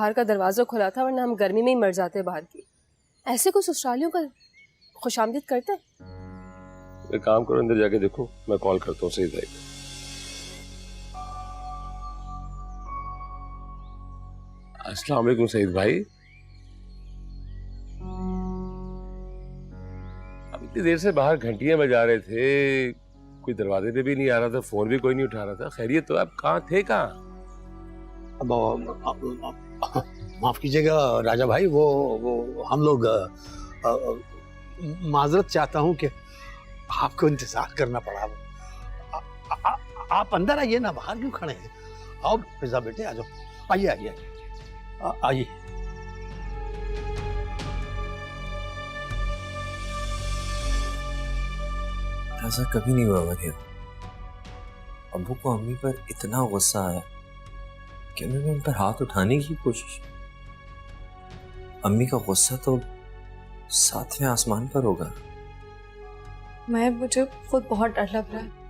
बाहर का दरवाजा खुला था, वरना हम गर्मी में ही मर जाते बाहर की। ऐसे कुछ ससुरालियों का खुशामदीद करते हैं। एक काम करो, अंदर जाके देखो, मैं कॉल करता हूँ सईद भाई। अस्सलाम वालेकुम सईद भाई। अब इतनी देर से बाहर घंटियां बजा रहे थे, कोई दरवाजे पे भी नहीं आ रहा था, फोन भी कोई नहीं उठा रहा था। खैरियत तो? आप कहाँ थे? कहाँ? माफ कीजिएगा राजा भाई, वो हम लोग माजरत चाहता हूँ कि आपको इंतजार करना पड़ा। आप अंदर आइए ना, बाहर क्यों खड़े हैं? आओ फिजा बेटे, आ जाओ, आइए आइए आइए। ऐसा कभी नहीं हुआ मरियम। अब्बू को अम्मी पर इतना गुस्सा आया कि उन्होंने उन पर हाथ उठाने की कोशिश। अम्मी का गुस्सा तो 7वें आसमान पर होगा। मुझे खुद बहुत डर लग रहा है।